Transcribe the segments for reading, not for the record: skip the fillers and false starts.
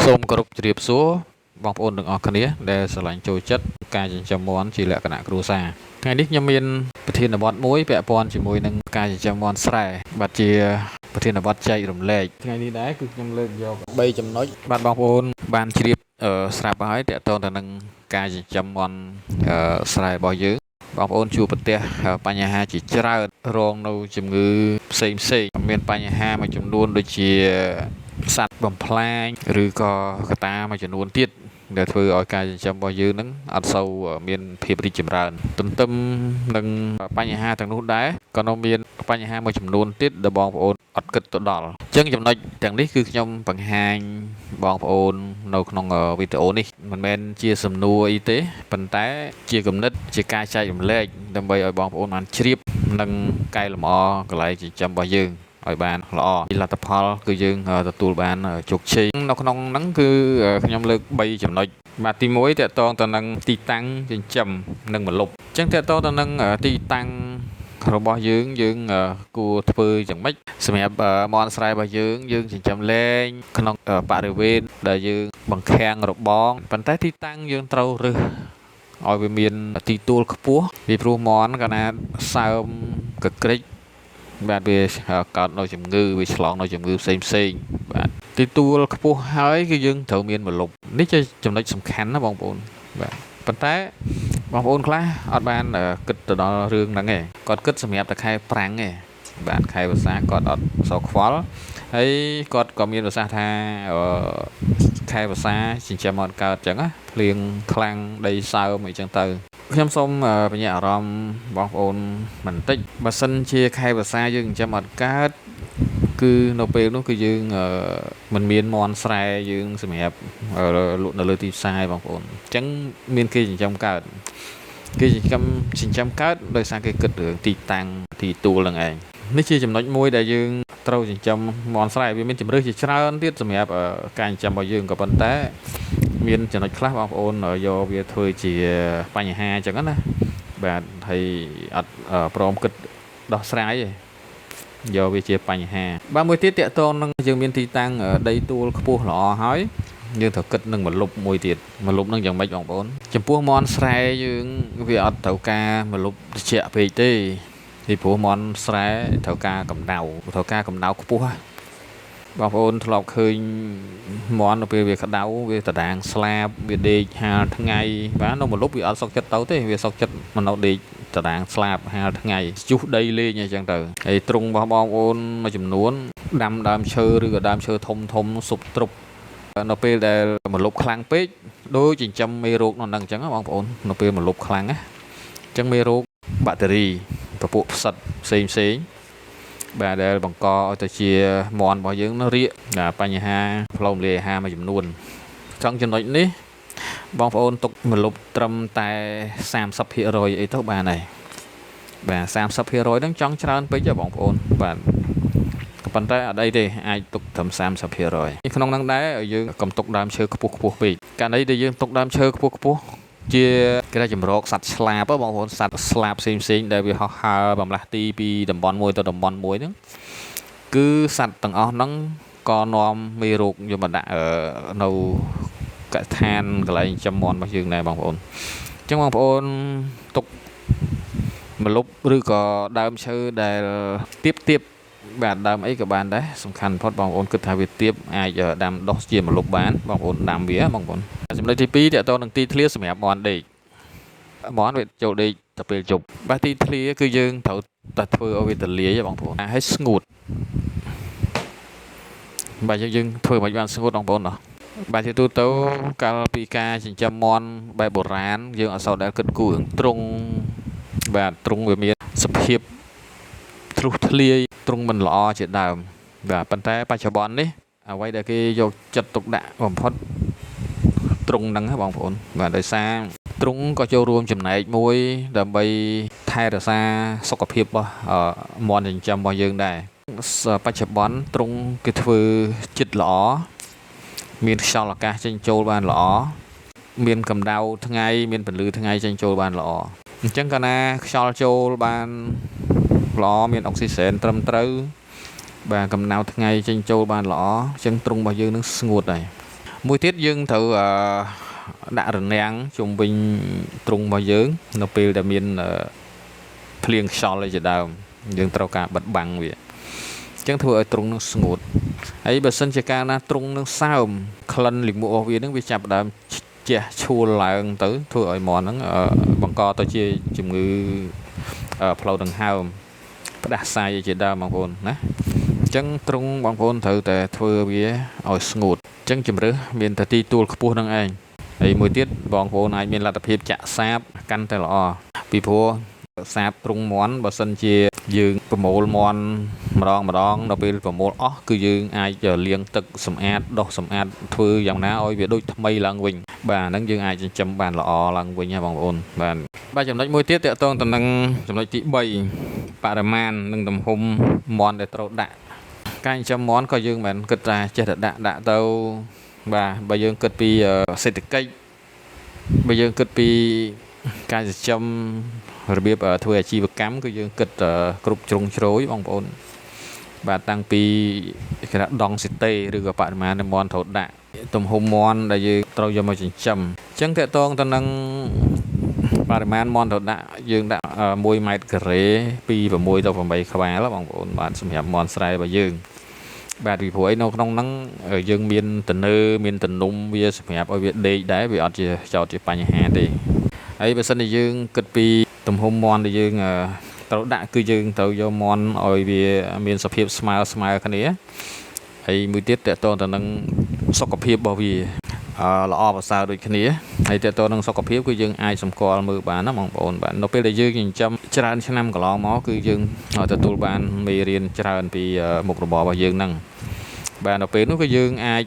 សូមគោរពជម្រាបសួរបងប្អូនទាំងអស់គ្នាដែលស្រឡាញ់ចូលចិត្តការចិញ្ចឹមមាន់ជាលក្ខណៈគ្រួសារថ្ងៃនេះខ្ញុំមានប្រធានបទមួយពាក់ព័ន្ធជាមួយនឹងការចិញ្ចឹមមាន់ស្រែបាទជាប្រធានបទចែករំលែកថ្ងៃនេះដែរគឺខ្ញុំលើកយក3ចំណុចបាទបងប្អូនបានជ្រាបស្រាប់ហើយទាក់ទងទៅនឹងការចិញ្ចឹមមាន់ស្រែរបស់យើងបងប្អូនជួបប្រទះបញ្ហាជាច្រើនរងនៅជំងឺផ្សេងមានបញ្ហាមួយចំនួនដូចជាសត្វបំផ្លាញឬក៏កត្តាមួយចំនួនទៀតដែលធ្វើឲ្យការចិញ្ចឹមរបស់យើងនឹងអត់សូវមានភាពរីកចម្រើនទន្ទឹមនឹងបញ្ហាទាំងនោះដែរក៏នៅមានបញ្ហាមួយចំនួនទៀតដែលបងប្អូនអត់គិតទៅដល់អញ្ចឹងចំណុចទាំងនេះគឺខ្ញុំបង្ហាញបងប្អូននៅក្នុងវីដេអូនេះមិនមែនជាសំណួរអីទេប៉ុន្តែជាគំនិតជាការចែករំលែកដើម្បីឲ្យបងប្អូនបានជ្រាបនិងកែលម្អកន្លែងចិញ្ចឹមរបស់យើងឲ្យបានល្អលទ្ធផលគឺយើងទទួលបានជោគជ័យនៅក្នុងហ្នឹងគឺខ្ញុំលើក3ចំណុចបាទទី1តកតងទៅនឹងទីតាំងចិញ្ចឹមនិងម្លប់អញ្ចឹងតកតងទៅនឹងទីតាំងរបស់យើងគួរធ្វើយ៉ាងម៉េចសម្រាប់មាន់ស្រែរបស់យើងចិញ្ចឹមលែងក្នុងបរិវេណដែលយើងបង្ខាំងរបងប៉ុន្តែទីតាំងយើងត្រូវរើសឲ្យវាមានទីទួលខ្ពស់ពីព្រោះមាន់កាលណាសើមកក្រិចបាទវាកើតនៅជំងឺវាឆ្លងនៅជំងឺផ្សេងបាទទីទួលខ្ពស់ហើយគឺយើងត្រូវមានម្លប់នេះជាចំណុចសំខាន់ណាបងប្អូនបាទប៉ុន្តែបងប្អូនខ្លះអត់បានគិតទៅដល់រឿងហ្នឹងទេគាត់គិតសម្រាប់តែខែប្រាំងទេបាទខែវស្សាគាត់អត់សោកខ្វល់ហើយគាត់ក៏មានប្រសាសន៍ថាខែវស្សាចិញ្ចឹមអត់កើតអញ្ចឹងណាភ្លៀងខ្លាំងដីសើមអីចឹងទៅខ្ញុំសូមបញ្ញាអារម្មណ៍បងប្អូនបន្តិចបើសិនជាខែវស្សាយើងចិញ្ចឹមអត់កើតគឺនៅពេលនោះគឺយើងមិនមានមាន់ស្រែយើងសម្រាប់លក់នៅលើទីផ្សារបងប្អូនអញ្ចឹងមានគេចិញ្ចឹមកើតគេចិញ្ចឹមកើតដោយសារគេគិតរឿងទីតាំងទីទួលហ្នឹងឯងនេះជាចំណុចមួយដែលយើងត្រូវចិញ្ចឹមមាន់ស្រែវាមានជំរឿសជាច្រើនទៀតសម្រាប់ការចិញ្ចឹមរបស់យើងក៏ប៉ុន្តែមានចំណុចខ្លះបងប្អូនយកវាធ្វើជាបញ្ហាអញ្ចឹងណាបាទហើយអត់ព្រមគិតដោះស្រាយទេយកវាជាបញ្ហាបាទមួយទៀតតកតងនឹងយើងមានទីតាំងដីទួលខ្ពស់ល្អហើយយើងត្រូវគិតនឹងម្លប់មួយទៀតម្លប់នឹងយ៉ាងម៉េចបងប្អូនចំពោះមាន់ស្រែយើងវាអត់ត្រូវការម្លប់ត្រជាក់ពេកទេពីព្រោះមាន់ស្រែត្រូវការកម្ដៅខ្ពស់បងប្អូនធ្លាប់ឃើញមាន់នៅពេលវាក្តៅវាតដាងស្លាបវាដេកហាលថ្ងៃបាទនៅម្លប់វាអត់សុខចិត្តទៅទេវាសុខចិត្តមកនៅដេកតដាងស្លាបហាលថ្ងៃជុះដីលេងអញ្ចឹងទៅហើយទ្រុងរបស់បងប្អូនមួយចំនួនដាំដើមឈើឬក៏ដើមឈើធំស៊ុបទ្រុបនៅពេលដែលម្លប់ខ្លាំងពេកដូចចិញ្ចឹមមេរោគនៅហ្នឹងអញ្ចឹងបងប្អូននៅពេលម្លប់ខ្លាំងណាអញ្ចឹងមេរោគបាក់តេរីពពួកផ្សិតផ្សេងបាទដែលបង្កឲ្យទៅជាមាន់របស់យើងនោះរាកបញ្ហាផ្លូវរំលាយអាហារមួយចំនួនចង់ចំណុចនេះបងប្អូនទុកម្លប់ត្រឹមតែ30%អីទៅបានហើយបាទ30%ហ្នឹងចង់ច្រើនពេកទេបងប្អូនបាទប៉ុន្តែអត់អីទេអាចទុកត្រឹម30%ក្នុងហ្នឹងដែរយើងកុំទុកដើមឈើខ្ពស់ពេកករណីដែលយើងទុកដើមឈើខ្ពស់ជាគេថាចម្រោកសត្វស្លាបបងប្អូនសត្វស្លាបផ្សេងដែលវាហោះហើរបំលាស់ទីពីតំបន់មួយទៅតំបន់មួយហ្នឹងគឺសត្វទាំងអស់ហ្នឹងក៏នាំមេរោគយកមកដាក់នៅកឋានកន្លែងចិញ្ចឹមមាន់របស់យើងដែរបងប្អូនអញ្ចឹងបងប្អូនទុកម្លប់ឬក៏ដើមឈើដែលទៀបបាទដើមអីក៏បានដែរសំខាន់បំផុតបងប្អូនគិតថាវាទៀបអាចដាំដុះជាម្លប់បានបងប្អូនដាំវាបងប្អូនចំណុចទី2តើតើនឹងទីធ្លាសម្រាប់មាន់ដេកមាន់វាចូលដេកទៅពេលយប់បាទទីធ្លាគឺយើងត្រូវតែធ្វើឲ្យវាទលាយបងប្អូនឲ្យស្ងួតបាទយើងធ្វើមិនបានស្ងួតបងប្អូនបាទជាទូទៅកាលពីការចិញ្ចឹមមាន់បែបបុរាណយើងអត់សូវដែលគិតគូររឿងទ្រុងបាទទ្រុងវាមានសភាពធ្លុះធ្លាយទ្រុងមិនល្អជាដើមបាទប៉ុន្តែបច្ចុប្បន្ននេះអ្វីដែលគេយកចិត្តទុកដាក់បំផុតទ្រុងហ្នឹងបងប្អូនបាទដោយសារទ្រុងក៏ចូលរួមចំណែកមួយដើម្បីថែរក្សាសុខភាពរបស់មាន់ចិញ្ចឹមរបស់យើងដែរបច្ចុប្បន្នទ្រុងគេធ្វើចិត្តល្អមានខ្យល់អាកាសចេញចូលបានល្អមានកម្ដៅថ្ងៃមានពន្លឺថ្ងៃចេញចូលបានល្អអញ្ចឹងកាលណាខ្យល់ចូលបានល្អមានអុកស៊ីសែនត្រឹមត្រូវបាទកំណៅថ្ងៃចេញចូលបានល្អអញ្ចឹងទ្រុងរបស់យើងនឹងស្ងួតហើយ មួយទៀតយើងត្រូវដាក់រនាំងជុំវិញទ្រុងរបស់យើងនៅពេលដែលមានភ្លៀងខ្យល់ឯជាដើមយើងត្រូវការបិទបាំងវាអញ្ចឹងធ្វើឲ្យទ្រុងនឹងស្ងួតហើយបើសិនជាកាលណាទ្រុងនឹងសើមក្លិនលាមករបស់វានឹងវាចាប់ផ្ដើមជះឈួលឡើងទៅធ្វើឲ្យមាន់ហ្នឹងបង្កទៅជាជំងឺផ្លូវដង្ហើមផ្ដាសាយជាដើមបងប្អូនណាអញ្ចឹងទ្រុងបងប្អូនត្រូវតែធ្វើវាឲ្យស្ងួតអញ្ចឹងជំរឿសមានតែទីទួលខ្ពស់នឹងឯងហើយមួយទៀតបងប្អូនអាចមានលទ្ធភាពចាក់សាបកាន់តែល្អពីព្រោះសាបទ្រុងមាន់បើសិនជាយើងប្រមូលមាន់ម្ដងដល់ពេលប្រមូលអស់គឺយើងអាចលាងទឹកសម្អាតដុសសម្អាតធ្វើយ៉ាងណាឲ្យវាដូចថ្មីឡើងវិញបាទហ្នឹងយើងអាចចិញ្ចឹមបានល្អឡើងវិញណាបងប្អូនបាទចំណុចមួយទៀតតកតងទៅនឹងចំណុចទី3បរិមាណនិងទំហំមាន់ដែលត្រូវដាក់ការចិញ្ចឹមមាន់ក៏យើងមិនគិតថាចេះតែដាក់ទៅបាទបើយើងគិតពីសេដ្ឋកិច្ចបើយើងគិតពីការចិញ្ចឹមរបៀបធ្វើអាជីវកម្មគឺយើងគិតគ្រប់ជ្រុងជ្រោយបងប្អូនបាទតាំងពីគេថាដងស៊ីតេឬក៏បរិមាណនៃមាន់ត្រូវដាក់ទំហំមាន់ដែលយើងត្រូវយកមកចិញ្ចឹមអញ្ចឹងតកតងទៅនឹងបរិមាណមាន់ត្រូវដាក់យើងដាក់1ម៉ែត្រការ៉េពី6ទៅ8ក្បាលបងប្អូនបាទសម្រាប់មាន់ស្រែរបស់យើងបាទពីព្រោះនៅក្នុងហ្នឹងយើងមានតនើមានតនំវាសម្រាប់ឲ្យវាដេកដែរវាអត់ជាចោតជាបញ្ហាទេហើយបើសិនជាយើងគិតពីទំហំមាន់ដែលយើងត្រូវដាក់គឺយើងត្រូវយកមាន់ឲ្យវាមានសភាពស្មើគ្នាហើយមួយទៀតតកតងទៅនឹងសុខភាពរបស់វាល្អប្រសើរដូចគ្នាហើយតកតងនឹងសុខភាពគឺយើងអាចសម្គាល់មើលបានណាបងប្អូនបាទនៅពេលដែលយើងចិញ្ចឹមច្រើនឆ្នាំកន្លងមកគឺយើងទទួលបានមេរៀនច្រើនពីមុខរបររបស់យើងហ្នឹងបាទនៅពេលនោះគឺយើងអាច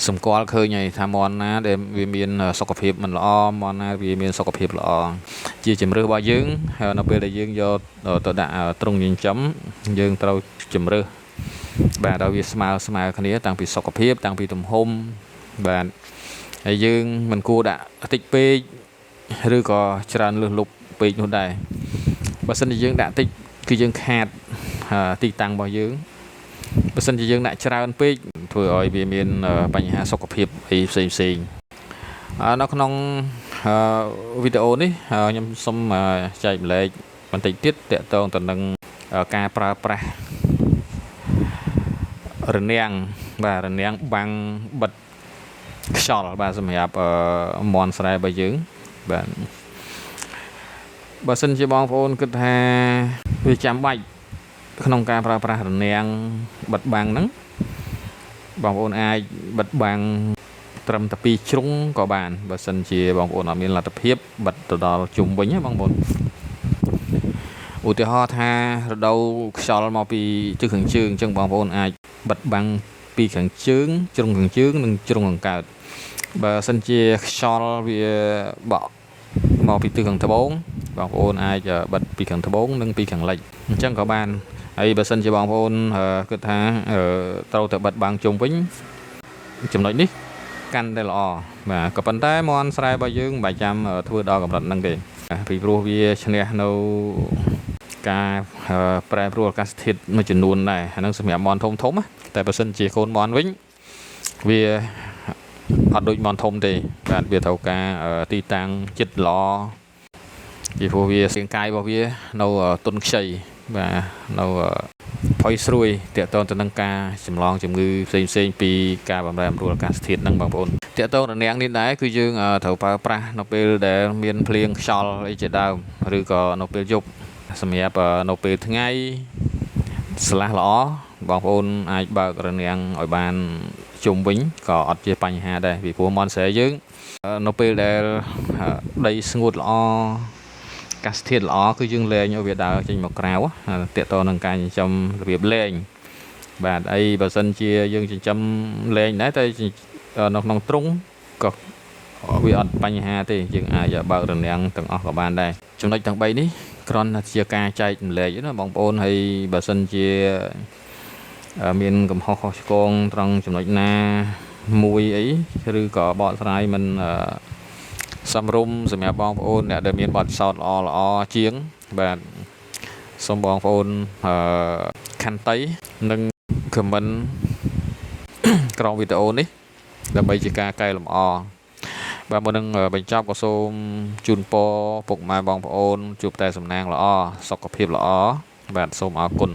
សម្គាល់ឃើញហើយថាមាន់ណាដែលវាមានសុខភាពមិនល្អមាន់ណាវាមានសុខភាពល្អជាជំរឿសរបស់យើងហើយនៅពេលដែលយើងយកទៅដាក់ទ្រុងចិញ្ចឹមយើងត្រូវជំរឿសបាទឲ្យវាស្មើគ្នាតាំងពីសុខភាពតាំងពីទំហំបាទហើយយើងមិនគួរដាក់តិចពេកឬក៏ច្រើនលើសលប់ពេកនោះដែរបើសិនជាយើងដាក់តិចគឺយើងខាតទីតាំងរបស់យើងបើសិនជាយើងដាក់ច្រើនពេកធ្វើឲ្យវាមានបញ្ហាសុខភាពអីផ្សេងនៅក្នុងវីដេអូនេះខ្ញុំសូមចែកម្លែកបន្តិចទៀតទាក់ទងទៅនឹងការប្រើប្រាស់រនាំងបាទរនាំងបាំងបិទខ្យល់បាទសម្រាប់មាន់ស្រែរបស់យើងបាទបើសិនជាបងប្អូនគិតថាវាចាំបាច់ក្នុងការប្រើប្រាស់រនាំងបិទបាំងហ្នឹងបងប្អូនអាចបិទបាំងត្រឹមតែ2ជ្រុងក៏បានបើសិនជាបងប្អូនអត់មានលទ្ធភាពបិទទៅដល់ជុំវិញណាបងប្អូនឧទាហរណ៍ថារដូវខ្យល់មកពីជើងខាងជើងអញ្ចឹងបងប្អូនអាចបិទបាំងពីខាងជើងជ្រុងខាងជើងនិងជ្រុងខាងកើតបើសិនជាខ្យល់វាបក់មកពីទិសខាងត្បូងបងប្អូនអាចបិទពីខាងត្បូងនិងពីខាងលិចអញ្ចឹងក៏បានហើយបើសិនជាបងប្អូនគិតថាត្រូវតែបិទបាំងជុំវិញចំណុចនេះកាន់តែល្អបាទក៏ប៉ុន្តែមាន់ស្រែរបស់យើងមិនបាច់ចាំធ្វើដល់កម្រិតហ្នឹងទេពីព្រោះវាឈ្នះនៅការប្រែប្រួលអាកាសធាតុមួយចំនួនដែរអាហ្នឹងសម្រាប់មាន់ធំៗតែបើសិនជាកូនមាន់វិញវាអត់ដូចមាន់ធំទេបាទវាត្រូវការទីតាំងចិត្តល្អពីព្រោះវារាងកាយរបស់វានៅទុនខ្ចីបាទនៅផុយស្រួយទាក់ទងទៅនឹងការចម្លងជំងឺផ្សេងពីការបម្រែបម្រួលអាកាសធាតុហ្នឹងបងប្អូនទាក់ទងរនាំងនេះដែរគឺយើងត្រូវប្រើប្រាស់នៅពេលដែលមានភ្លៀងខ្យល់អីជាដើមឬក៏នៅពេលយប់សម្រាប់នៅពេលថ្ងៃស្លាស់ល្អបងប្អូនអាចបើករនាំងឲ្យបានជុំវិញក៏អត់ជាបញ្ហាដែរពីព្រោះមាន់ស្រែយើងនៅពេលដែលដីស្ងួតល្អអាកាសធាតុល្អគឺយើងលែងឲ្យវាដើរចេញមកក្រៅតាក់ទងនឹងការចិញ្ចឹមរបៀបលែងបាទអីបើសិនជាយើងចិញ្ចឹមលែងដែរតែនៅក្នុងទ្រុងក៏វាអត់បញ្ហាទេយើងអាចបើករនាំងទាំងអស់ក៏បានដែរចំណុចទាំង3នេះគ្រាន់តែជាការចែកម្លែកណាបងប្អូនហើយបើសិនជាមានកំហុសខុសឆ្គងត្រង់ចំណុចណាមួយអីឬក៏បកស្រាយមិនសំរុំសម្រាប់បងប្អូនអ្នកដែលមានបទពិសោធន៍ល្អជាងបាទសូមបងប្អូនខន្តីនិងខមមិនក្រោមវីដេអូនេះ ដើម្បីជាការកែលម្អបាទមុននឹងបញ្ចប់ក៏សូមជូនពរពុកម៉ែបងប្អូនជួបតែសំណាងល្អសុខភាពល្អបាទសូមអរគុណ